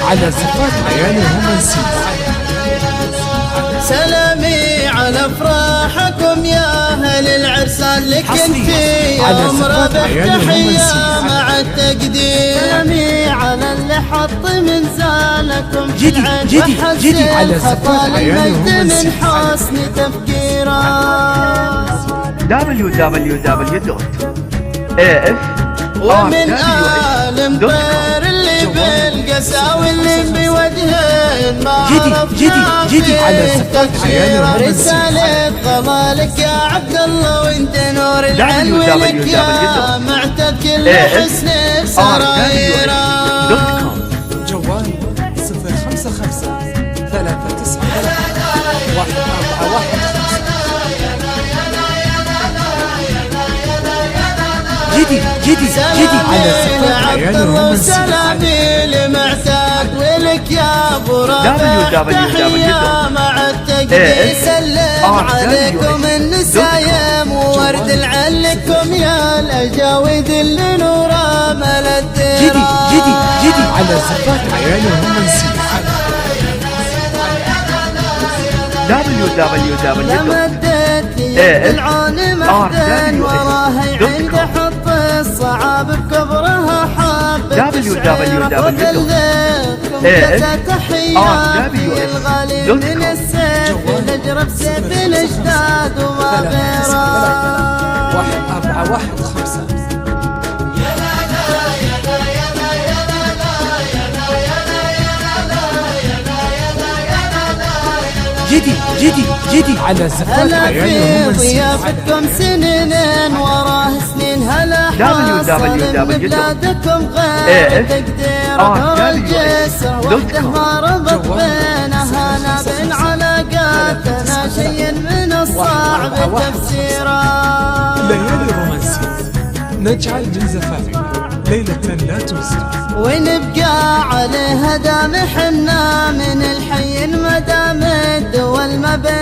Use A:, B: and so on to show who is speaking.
A: على صفات عيال الرومانسية.
B: سلامي على افراحكم يا اهل العرسان، لك انت يا ام ربح تحيه مع التقدير. سلامي على اللي حط من زالكم في العين وحسن خطا المجد من حسن تفكيره.
C: www.af
B: ومن آل مطير اللي بالقسا واللي بوجهين ما عرفنا فيه تكشيره. رسالة غمالك يا عبد الله وانت نور العلو لك يا معتد كل حسن سرايره.
A: جوال 055 393 141. جدي على صفات عيال الرومانسية.
B: سلامي لمعتاد ولك يا ابو ربح تحية مع التقدير. سلم عليكم النسايم وورد لعلكم يا الاجاويد اللي نوره ملا الديره.
A: جدي على صفات عيال الرومانسية.
B: مدت لي العون مهدا وراها عند حط الصعاب بكبرها حاب تسعيره. تحية في الغالي من السيف نجرب سيف الاجداد وما غيره.
A: 1415. جدي على صفات عيال الرومانسية.
B: ضيافتكم سنين وراه سنين هلا حاصل ببلادكم غير تقدير. ترى الجسر وحده ما ربط بينها انا بين علاقاتنا شيء من الصعب تفسيره.
A: ليالي رومانسية نجعل من زفافك ليلة لا تنسى،
B: ونبقى عليها دام حنا من الحي المدام الدول ما بين